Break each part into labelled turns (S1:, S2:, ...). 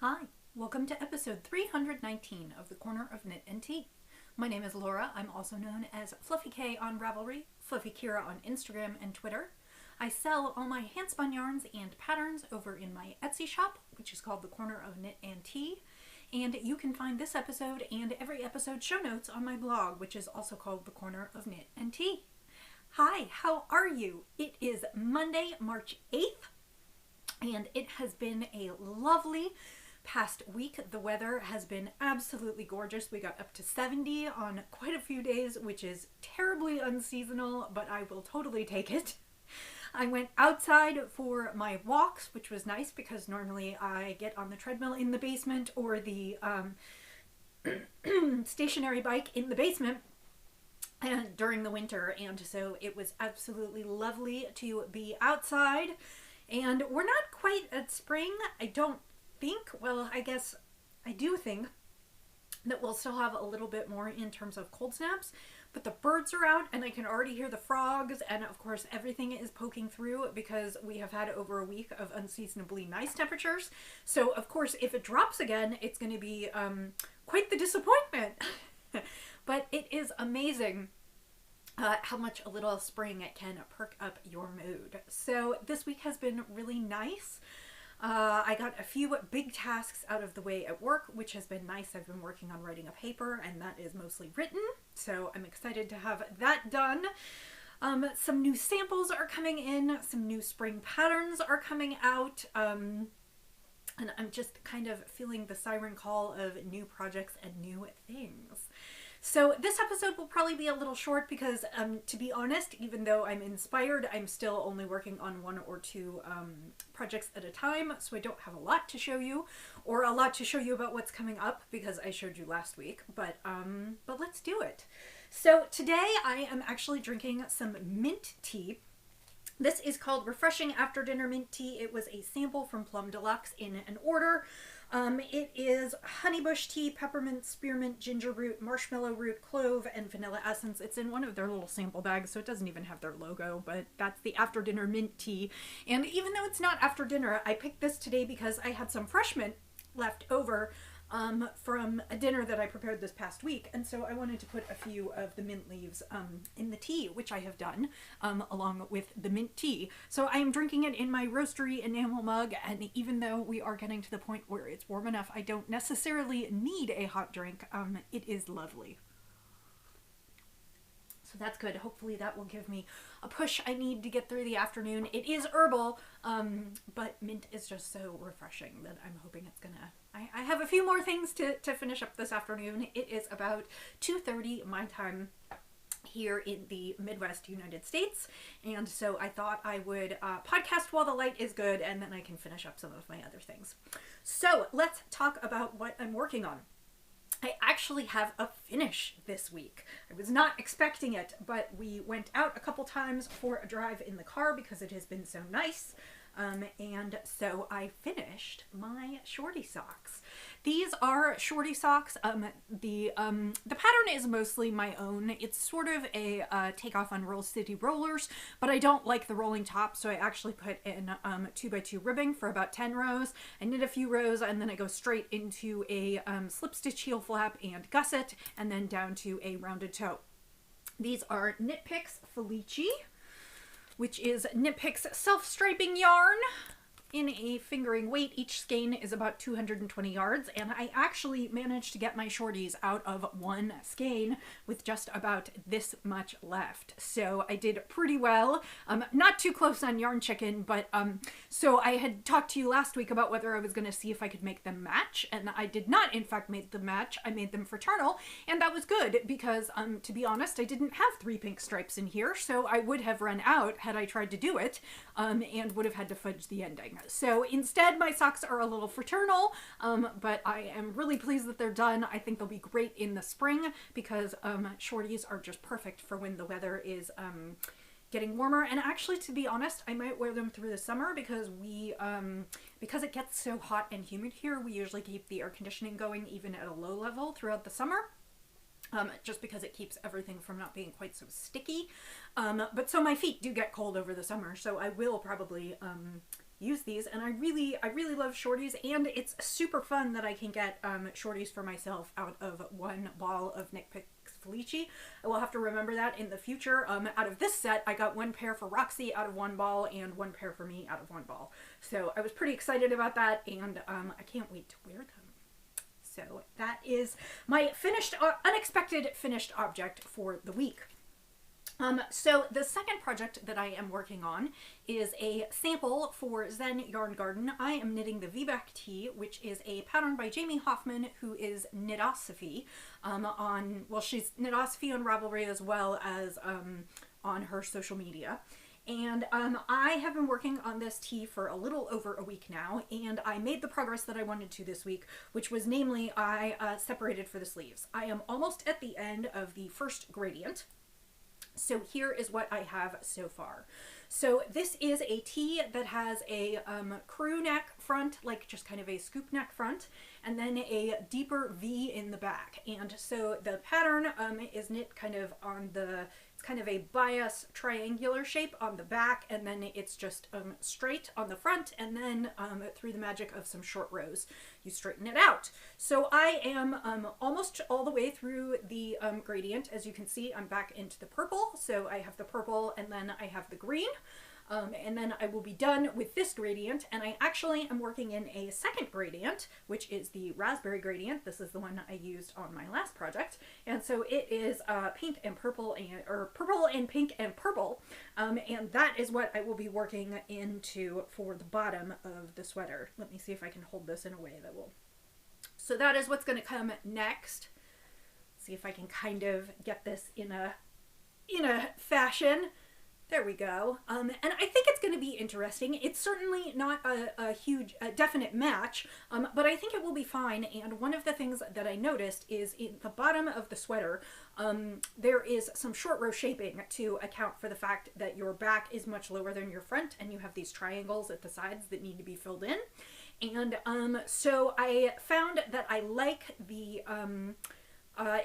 S1: Hi, welcome to episode 319 of the Corner of Knit and Tea. My name is Laura. I'm also known as Fluffy K on Ravelry, Fluffy Kira on Instagram and Twitter. I sell all my handspun yarns and patterns over in my Etsy shop, which is called the Corner of Knit and Tea. And you can find this episode and every episode show notes on my blog, which is also called the Corner of Knit and Tea. Hi, how are you? It is Monday, March 8th, and it has been a lovely past week. The weather has been absolutely gorgeous. We got up to 70 on quite a few days, which is terribly unseasonal, but I will totally take it. I went outside for my walks, which was nice because normally I get on the treadmill in the basement or the stationary bike in the basement and during the winter, and so it was absolutely lovely to be outside. And we're not quite at spring. I don't think, well, I guess I do think that we'll still have a little bit more in terms of cold snaps, but the birds are out and I can already hear the frogs, and of course everything is poking through because we have had over a week of unseasonably nice temperatures. So of course if it drops again, it's going to be quite the disappointment. But it is amazing how much a little spring can perk up your mood. So this week has been really nice. I got a few big tasks out of the way at work, which has been nice. I've been working on writing a paper, and that is mostly written, so I'm excited to have that done. Some new samples are coming in, some new spring patterns are coming out, and I'm just kind of feeling the siren call of new projects and new things. So this episode will probably be a little short because, to be honest, even though I'm inspired, I'm still only working on one or two projects at a time, so I don't have a lot to show you, or a lot to show you about what's coming up because I showed you last week, but let's do it. So today I am actually drinking some mint tea. This is called Refreshing After Dinner Mint Tea. It was a sample from Plum Deluxe in an order. It is honeybush tea, peppermint, spearmint, ginger root, marshmallow root, clove, and vanilla essence. It's in one of their little sample bags, so it doesn't even have their logo, but that's the after dinner mint tea. And even though it's not after dinner, I picked this today because I had some fresh mint left over from a dinner that I prepared this past week, and so I wanted to put a few of the mint leaves in the tea, which I have done along with the mint tea. So I am drinking it in my roastery enamel mug, and even though we are getting to the point where it's warm enough I don't necessarily need a hot drink, it is lovely. So that's good. Hopefully that will give me a push I need to get through the afternoon. It is herbal, but mint is just so refreshing that I'm hoping it's gonna... I have a few more things to finish up this afternoon. It is about 2:30 my time here in the Midwest United States, and so I thought I would podcast while the light is good, and then I can finish up some of my other things. So let's talk about what I'm working on. I actually have a finish this week. I was not expecting it, but we went out a couple times for a drive in the car because it has been so nice. And so I finished my shorty socks. These are shorty socks. The pattern is mostly my own. It's sort of a takeoff on Roll City Rollers, but I don't like the rolling top, so I actually put in 2x2 ribbing for about 10 rows. I knit a few rows, and then I go straight into a slip stitch heel flap and gusset, and then down to a rounded toe. These are Knit Picks Felici, which is Knit Picks self-striping yarn in a fingering weight. Each skein is about 220 yards, and I actually managed to get my shorties out of one skein with just about this much left. So I did pretty well. Not too close on Yarn Chicken, but so I had talked to you last week about whether I was going to see if I could make them match, and I did not in fact make them match. I made them fraternal, and that was good because to be honest, I didn't have 3 pink stripes in here, so I would have run out had I tried to do it, and would have had to fudge the ending. So instead my socks are a little fraternal, but I am really pleased that they're done. I think they'll be great in the spring because shorties are just perfect for when the weather is getting warmer. And actually, to be honest, I might wear them through the summer because because it gets so hot and humid here, we usually keep the air conditioning going even at a low level throughout the summer. just because it keeps everything from not being quite so sticky. But so my feet do get cold over the summer, so I will probably use these. And I really love shorties, and it's super fun that I can get shorties for myself out of one ball of Nick Picks Felici. I will have to remember that in the future. Out of this set, I got one pair for Roxy out of one ball and one pair for me out of one ball. So I was pretty excited about that, and I can't wait to wear them. So that is my unexpected finished object for the week. So the second project that I am working on is a sample for Zen Yarn Garden. I am knitting the V-back tee, which is a pattern by Jamie Hoffman, who is Knitosophy she's Knitosophy on Ravelry as well as on her social media. And I have been working on this tee for a little over a week now, and I made the progress that I wanted to this week, which was namely I separated for the sleeves. I am almost at the end of the first gradient. So here is what I have so far. So this is a tee that has a crew neck front, like just kind of a scoop neck front, and then a deeper V in the back. And so the pattern is knit kind of on it's kind of a bias triangular shape on the back, and then it's just straight on the front, and then through the magic of some short rows, you straighten it out. So I am almost all the way through the gradient. As you can see, I'm back into the purple. So I have the purple, and then I have the green. And then I will be done with this gradient, and I actually am working in a second gradient, which is the raspberry gradient. This is the one I used on my last project, and so it is pink and purple, or purple and pink and purple, and that is what I will be working into for the bottom of the sweater. Let me see if I can hold this in a way that will. So that is what's going to come next. See if I can kind of get this in a fashion. There we go. And I think it's going to be interesting. It's certainly not a huge, definite match, but I think it will be fine. And one of the things that I noticed is in the bottom of the sweater, there is some short row shaping to account for the fact that your back is much lower than your front, and you have these triangles at the sides that need to be filled in. And so I found that I like the...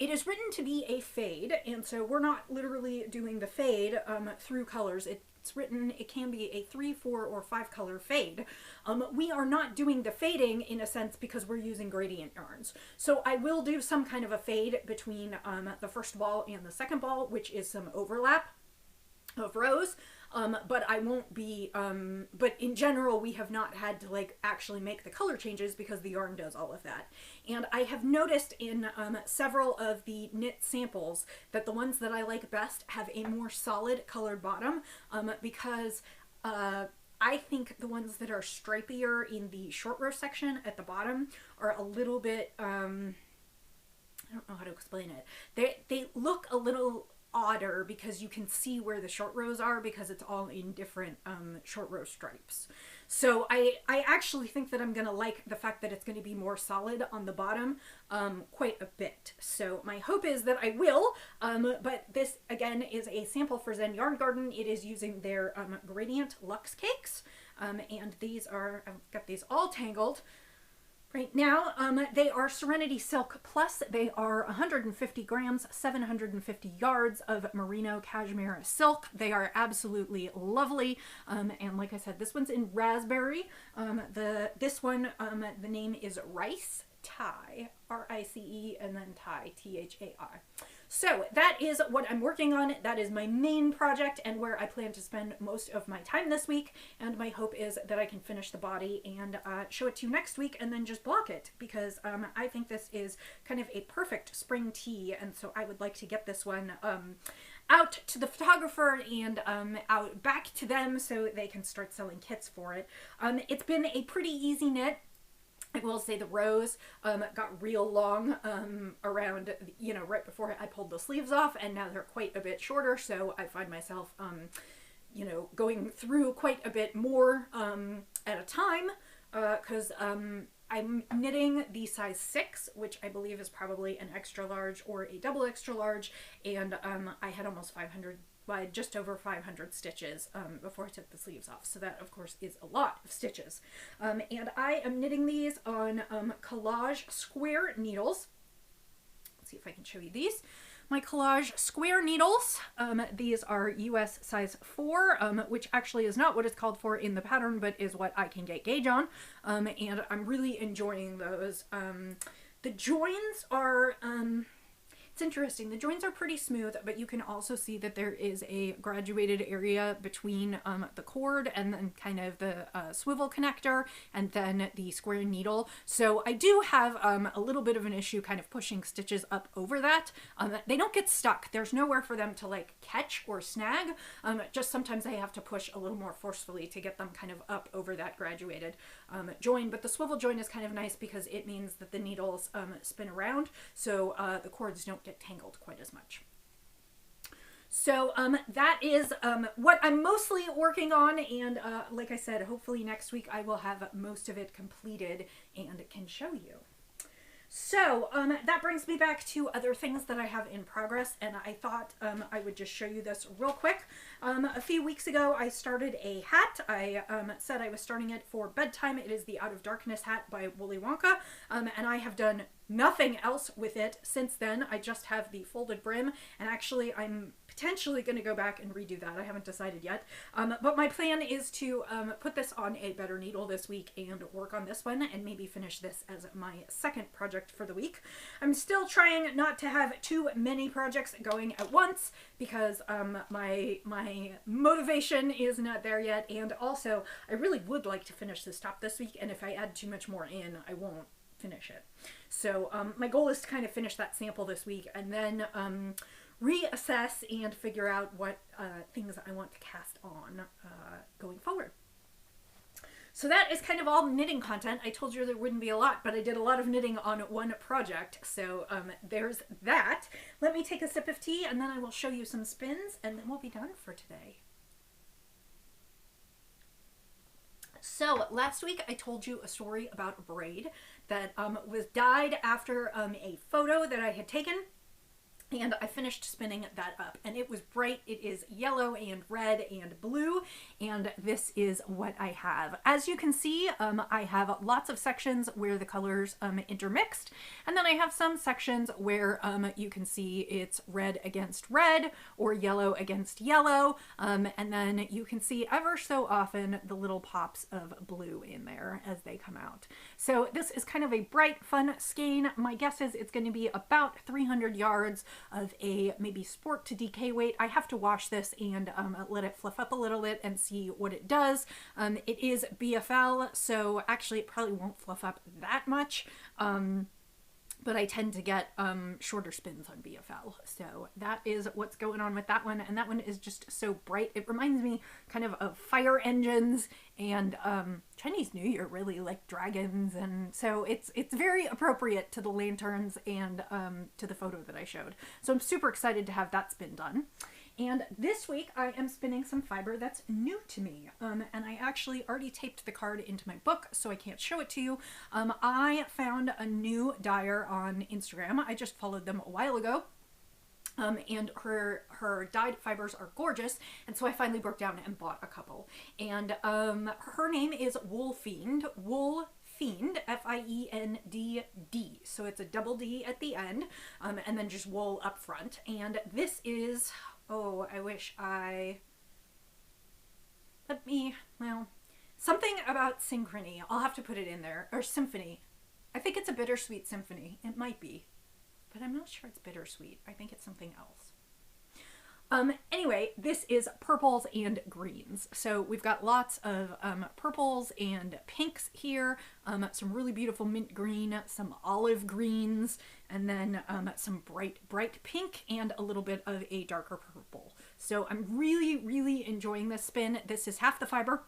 S1: it is written to be a fade, and so we're not literally doing the fade through colors. It's written, it can be a 3, 4, or 5 color fade. We are not doing the fading in a sense because we're using gradient yarns. So I will do some kind of a fade between the first ball and the second ball, which is some overlap of rows. But I won't be, but in general, we have not had to like actually make the color changes because the yarn does all of that. And I have noticed in several of the knit samples that the ones that I like best have a more solid colored bottom, because I think the ones that are stripier in the short row section at the bottom are a little bit, I don't know how to explain it. They look a little odder because you can see where the short rows are because it's all in different short row stripes. So I actually think that I'm gonna like the fact that it's going to be more solid on the bottom quite a bit. So my hope is that I will, but this again is a sample for Zen Yarn Garden. It is using their Gradient Luxe Cakes, and these are, I've got these all tangled right now. They are Serenity Silk Plus. They are 150 grams, 750 yards of merino cashmere silk. They are absolutely lovely. And like I said, this one's in raspberry. This one, the name is Rice Tie, R-I-C-E, and then Tie, T-H-A-I. So that is what I'm working on. That is my main project and where I plan to spend most of my time this week. And my hope is that I can finish the body and show it to you next week and then just block it, because I think this is kind of a perfect spring tee. And so I would like to get this one out to the photographer and out back to them so they can start selling kits for it. It's been a pretty easy knit. I will say the rows got real long around, you know, right before I pulled the sleeves off, and now they're quite a bit shorter, so I find myself, you know, going through quite a bit more at a time, because I'm knitting the size 6, which I believe is probably an extra large or a double extra large, and I had almost 500, well, just over 500 stitches before I took the sleeves off. So that, of course, is a lot of stitches. And I am knitting these on collage square needles. Let's see if I can show you these. My collage square needles. These are US size 4, which actually is not what it's called for in the pattern, but is what I can get gauge on. And I'm really enjoying those. The joins are, it's interesting. The joins are pretty smooth, but you can also see that there is a graduated area between the cord and then kind of the swivel connector and then the square needle. So I do have a little bit of an issue kind of pushing stitches up over that. They don't get stuck. There's nowhere for them to like catch or snag. Just sometimes I have to push a little more forcefully to get them kind of up over that graduated join. But the swivel join is kind of nice because it means that the needles spin around, so the cords don't get tangled quite as much. So that is what I'm mostly working on, and like I said, hopefully next week I will have most of it completed and can show you. So that brings me back to other things that I have in progress, and I thought I would just show you this real quick. A few weeks ago I started a hat. I said I was starting it for bedtime. It is the Out of Darkness hat by Willy Wonka, and I have done nothing else with it since then. I just have the folded brim, and actually I'm potentially going to go back and redo that. I haven't decided yet, but my plan is to put this on a better needle this week and work on this one and maybe finish this as my second project for the week. I'm still trying not to have too many projects going at once because my motivation is not there yet, and also I really would like to finish this top this week, and if I add too much more in, I won't finish it. So my goal is to kind of finish that sample this week and then reassess and figure out what things I want to cast on going forward. So that is kind of all knitting content. I told you there wouldn't be a lot, but I did a lot of knitting on one project. So there's that. Let me take a sip of tea and then I will show you some spins and then we'll be done for today. So last week I told you a story about a braid that was dyed after a photo that I had taken, and I finished spinning that up, and it was bright. It is yellow and red and blue, and this is what I have. As you can see, I have lots of sections where the colors intermixed, and then I have some sections where you can see it's red against red or yellow against yellow, and then you can see ever so often the little pops of blue in there as they come out. So this is kind of a bright, fun skein. My guess is it's going to be about 300 yards of a maybe sport to DK weight. I have to wash this and let it fluff up a little bit and see what it does. It is BFL, so actually it probably won't fluff up that much. But I tend to get shorter spins on BFL. So that is what's going on with that one. And that one is just so bright. It reminds me kind of fire engines and Chinese New Year, really, like dragons. And so it's very appropriate to the lanterns and to the photo that I showed. So I'm super excited to have that spin done. And this week I am spinning some fiber that's new to me. And I actually already taped the card into my book, so I can't show it to you. I found a new dyer on Instagram. I just followed them a while ago. And her dyed fibers are gorgeous, and so I finally broke down and bought a couple. And her name is Wool Fiend. Wool Fiend, F-I-E-N-D-D. So it's a double D at the end, and then just wool up front. And this is, oh, I wish I, well, something about synchrony. I'll have to put it in there, or symphony. I think it's a bittersweet symphony. It might be, but I'm not sure it's bittersweet. I think it's something else. Anyway, this is purples and greens. So we've got lots of purples and pinks here, some really beautiful mint green, some olive greens, and then some bright pink and a little bit of a darker purple. So I'm really enjoying this spin. This is half the fiber,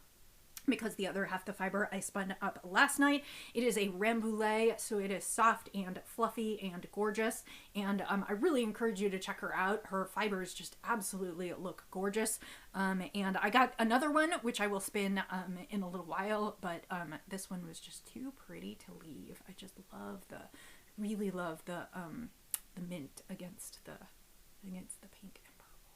S1: because the other half the fiber I spun up last night. It is a Rambouillet, so it is soft and fluffy and gorgeous, and I really encourage you to check her out. Her fibers just absolutely look gorgeous, and I got another one which I will spin in a little while, but this one was just too pretty to leave. I just love really love the mint against the pink and purple.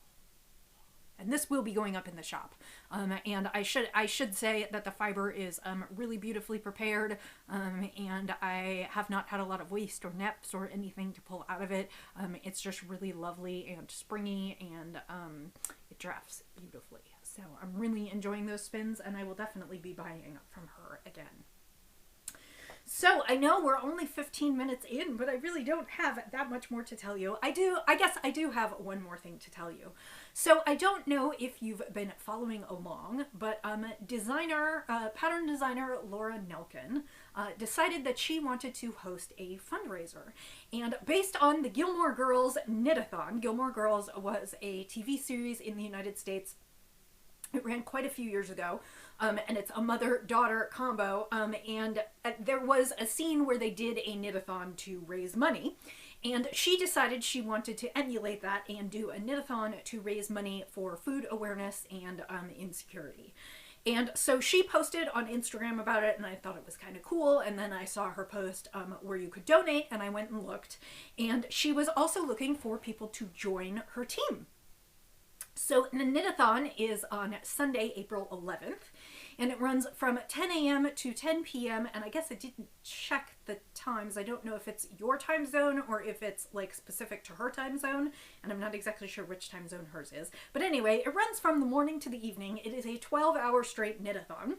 S1: And this will be going up in the shop. And I should say that the fiber is really beautifully prepared, and I have not had a lot of waste or neps or anything to pull out of it. It's just really lovely and springy, and it drafts beautifully. So I'm really enjoying those spins, and I will definitely be buying from her again. So I know we're only 15 minutes in, but I really don't have that much more to tell you. I guess I do have one more thing to tell you. So I don't know if you've been following along, but pattern designer Laura Nelkin decided that she wanted to host a fundraiser. And based on the Gilmore Girls Knitathon, Gilmore Girls was a TV series in the United States. It ran quite a few years ago, and it's a mother-daughter combo, and there was a scene where they did a knit-a-thon to raise money, and she decided she wanted to emulate that and do a knit-a-thon to raise money for food awareness and insecurity. And so she posted on Instagram about it, and I thought it was kind of cool, and then I saw her post where you could donate, and I went and looked, and she was also looking for people to join her team. So the Knitathon is on Sunday, April 11th, and it runs from 10 a.m. to 10 p.m. And I guess I didn't check the times. I don't know if it's your time zone or if it's like specific to her time zone, and I'm not exactly sure which time zone hers is. But anyway, it runs from the morning to the evening. It is a 12-hour straight knit-a-thon.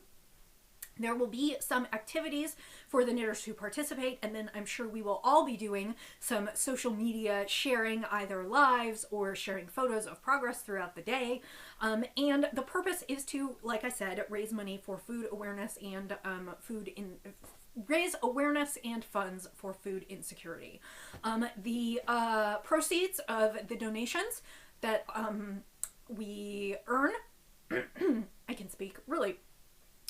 S1: There will be some activities for the knitters who participate, and then I'm sure we will all be doing some social media sharing, either lives or sharing photos of progress throughout the day. And the purpose is to, like I said, raise money for food awareness and raise awareness and funds for food insecurity. The proceeds of the donations that we earn, I can speak really,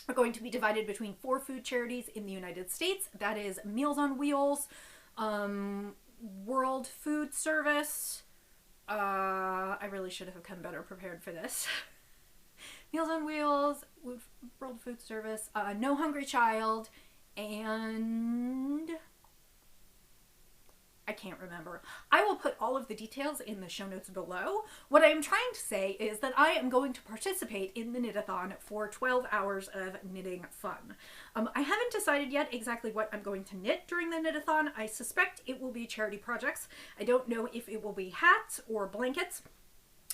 S1: are going to be divided between 4 food charities in the United States. That is Meals on Wheels, World Food Service. I really should have come better prepared for this. Meals on Wheels, World Food Service, No Hungry Child, and I can't remember. I will put all of the details in the show notes below. What I am trying to say is that I am going to participate in the knit-a-thon for 12 hours of knitting fun. I haven't decided yet exactly what I'm going to knit during the knit-a-thon. I suspect it will be charity projects. I don't know if it will be hats or blankets.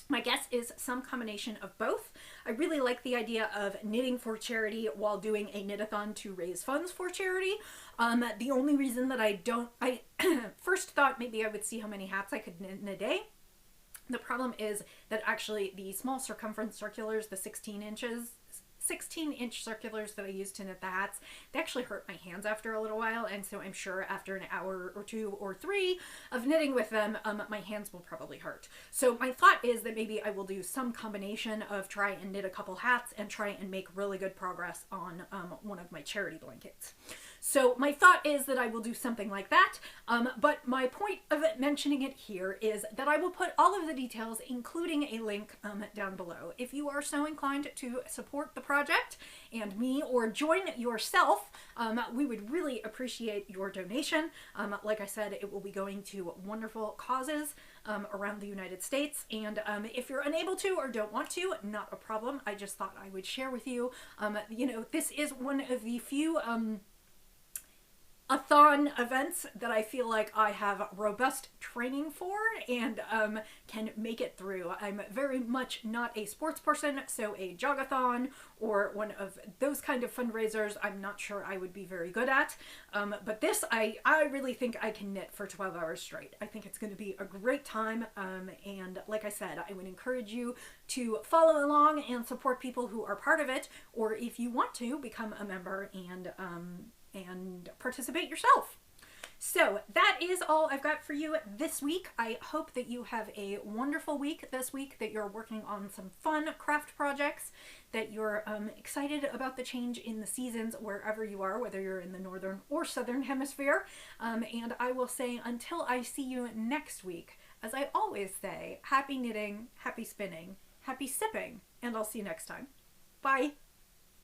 S1: My guess is some combination of both. I really like the idea of knitting for charity while doing a knit-a-thon to raise funds for charity. The only reason that I first thought maybe I would see how many hats I could knit in a day. The problem is that actually the small circumference circulars, the 16-inch circulars that I use to knit the hats, they actually hurt my hands after a little while, and so I'm sure after an hour or 2 or 3 of knitting with them, my hands will probably hurt. So my thought is that maybe I will do some combination of try and knit a couple hats and try and make really good progress on one of my charity blankets. So my thought is that I will do something like that, but my point of mentioning it here is that I will put all of the details, including a link down below. If you are so inclined to support the project and me, or join yourself, we would really appreciate your donation. Like I said, it will be going to wonderful causes around the United States, and if you're unable to or don't want to, not a problem. I just thought I would share with you. You know, this is one of the few a-thon events that I feel like I have robust training for and can make it through. I'm very much not a sports person, so a jog-a-thon or one of those kind of fundraisers I'm not sure I would be very good at. But this, I really think I can knit for 12 hours straight. I think it's going to be a great time, and like I said, I would encourage you to follow along and support people who are part of it, or if you want to, become a member and participate yourself. So that is all I've got for you this week. I hope that you have a wonderful week this week, that you're working on some fun craft projects, that you're excited about the change in the seasons wherever you are, whether you're in the northern or southern hemisphere. And I will say until I see you next week, as I always say, happy knitting, happy spinning, happy sipping, and I'll see you next time. Bye!